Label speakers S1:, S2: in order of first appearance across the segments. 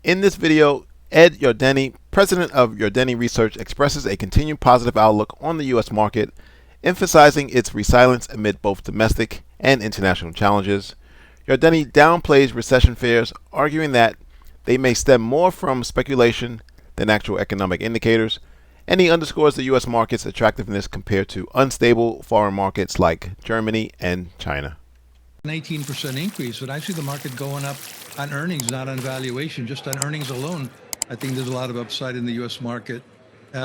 S1: In this video, Ed Yardeni, president of Yardeni Research, expresses a continued positive outlook on the U.S. market, emphasizing its resilience amid both domestic and international challenges. Yardeni downplays recession fears, arguing that they may stem more from speculation than actual economic indicators, and he underscores the U.S. market's attractiveness compared to unstable foreign markets like Germany and China.
S2: An 18% increase, but I see the market going up on earnings, not on valuation, just on earnings alone. I think there's a lot of upside in the U.S. market.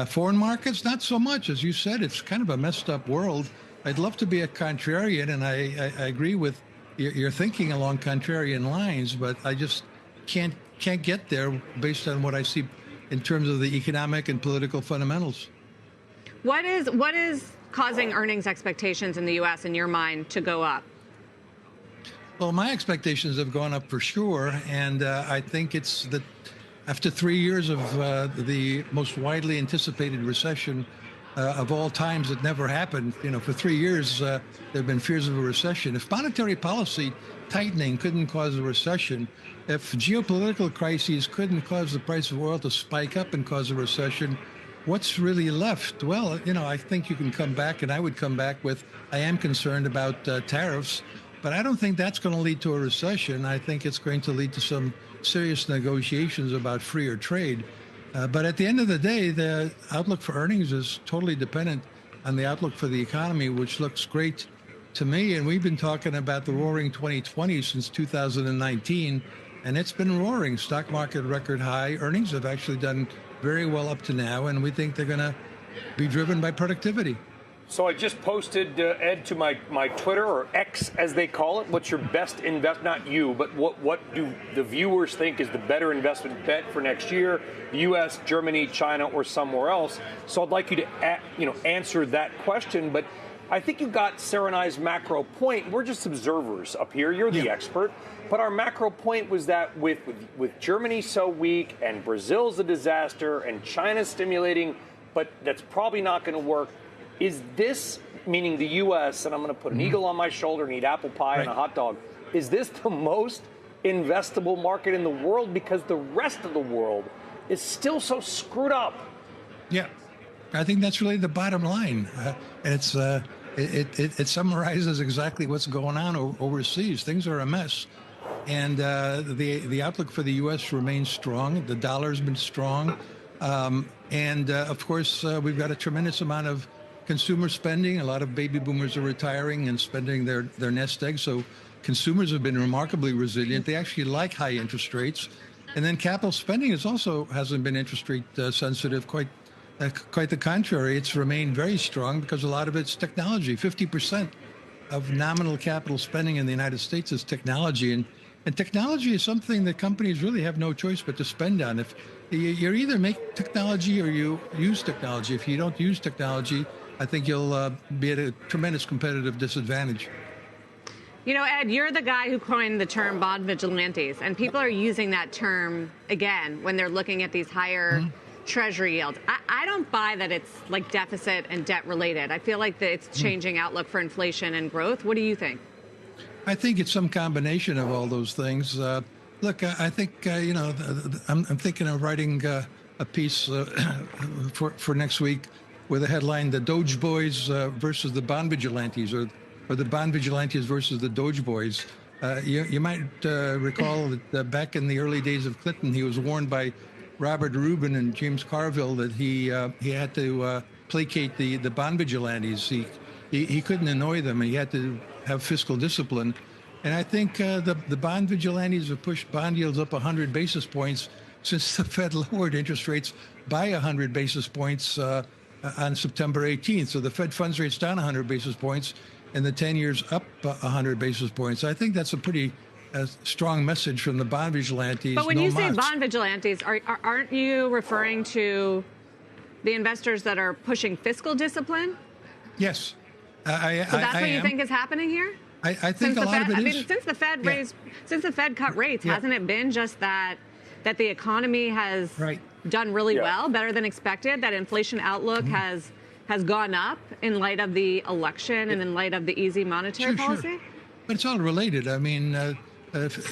S2: Foreign markets, not so much. As you said, it's kind of a messed up world. I'd love to be a contrarian, and I agree with your thinking along contrarian lines, but I just can't get there based on what I see in terms of the economic and political fundamentals.
S3: What is causing earnings expectations in the U.S. in your mind to go up?
S2: Well, my expectations have gone up for sure, and I think it's that after 3 years of the most widely anticipated recession of all times, it never happened. You know, for 3 years, there have been fears of a recession. If monetary policy tightening couldn't cause a recession, if geopolitical crises couldn't cause the price of oil to spike up and cause a recession, what's really left? Well, you know, I think you can come back, and I would come back with, I am concerned about tariffs. But I don't think that's going to lead to a recession. I think it's going to lead to some serious negotiations about freer trade. But at the end of the day, the outlook for earnings is totally dependent on the outlook for the economy, which looks great to me. And we've been talking about the roaring 2020 since 2019, and it's been roaring. Stock market record high. Earnings have actually done very well up to now, and we think they're going to be driven by productivity.
S4: So I just posted, Ed, to my Twitter, or X as they call it. What's your best not you, but what do the viewers think is the better investment bet for next year? The U.S., Germany, China, or somewhere else? So I'd like you to answer that question. But I think you got Sarah and I's macro point. We're just observers up here. You're the expert. But our macro point was that with Germany so weak, and Brazil's a disaster, and China's stimulating, but that's probably not going to work. Is this, meaning the U.S., and I'm going to put an eagle on my shoulder and eat apple pie and a hot dog, is this the most investable market in the world because the rest of the world is still so screwed up?
S2: Yeah, I think that's really the bottom line. And it summarizes exactly what's going on overseas. Things are a mess. And the outlook for the U.S. remains strong. The dollar's been strong. And of course, we've got a tremendous amount of consumer spending. A lot of baby boomers are retiring and spending their nest egg. So consumers have been remarkably resilient. They actually like high interest rates. And then capital spending hasn't been interest rate sensitive. Quite the contrary. It's remained very strong because a lot of it's technology. 50% of nominal capital spending in the United States is technology. And technology is something that companies really have no choice but to spend on. If you either make technology or you use technology. If you don't use technology, I think you'll be at a tremendous competitive disadvantage.
S3: You know, Ed, you're the guy who coined the term bond vigilantes, and people are using that term again when they're looking at these higher treasury yields. I don't buy that it's like deficit and debt related. I feel like that it's changing outlook for inflation and growth. What do you think?
S2: I think it's some combination of all those things. Look, I think, I'm thinking of writing a piece for next week with a headline, The Doge Boys versus the Bond Vigilantes, or the Bond Vigilantes versus the Doge Boys. You might recall that back in the early days of Clinton, he was warned by Robert Rubin and James Carville that he had to placate the Bond Vigilantes. He couldn't annoy them, and he had to have fiscal discipline. And I think the bond vigilantes have pushed bond yields up 100 basis points since the Fed lowered interest rates by 100 basis points on September 18th. So the Fed funds rate's down 100 basis points, and the 10 years up 100 basis points. I think that's a pretty strong message from the bond vigilantes.
S3: But when you say bond vigilantes, aren't you referring to the investors that are pushing fiscal discipline?
S2: Yes.
S3: So that's what you think is happening here?
S2: I think a lot of it is.
S3: I mean, since the Fed cut rates, hasn't it been just that the economy has done really well, better than expected, that inflation outlook has gone up in light of the election and in light of the easy monetary policy?
S2: Sure. But it's all related. I mean,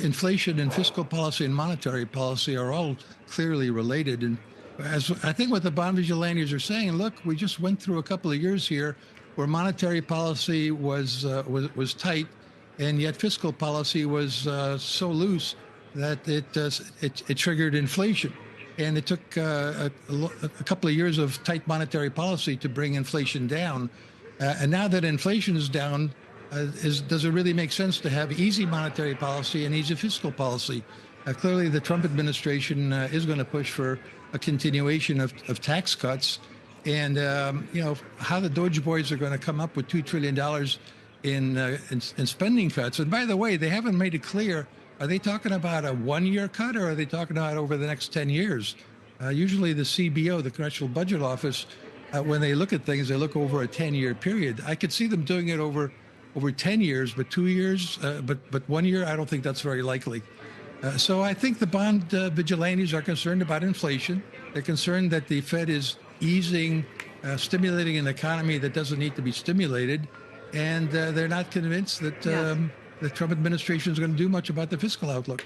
S2: inflation and fiscal policy and monetary policy are all clearly related. And as I think what the bond vigilantes are saying, look, we just went through a couple of years here where monetary policy was tight, and yet fiscal policy was so loose that it triggered inflation. And it took a couple of years of tight monetary policy to bring inflation down. And now that inflation is down, does it really make sense to have easy monetary policy and easy fiscal policy? Clearly, the Trump administration is going to push for a continuation of tax cuts. And, how the Doge boys are going to come up with $2 trillion in spending cuts. And by the way, they haven't made it clear. Are they talking about a one-year cut, or are they talking about over the next 10 years? Usually the CBO, the Congressional Budget Office, when they look at things, they look over a 10-year period. I could see them doing it over 10 years, but 2 years, but 1 year, I don't think that's very likely. So I think the bond vigilantes are concerned about inflation. They're concerned that the Fed is easing, stimulating an economy that doesn't need to be stimulated. And they're not convinced that the Trump administration is going to do much about the fiscal outlook.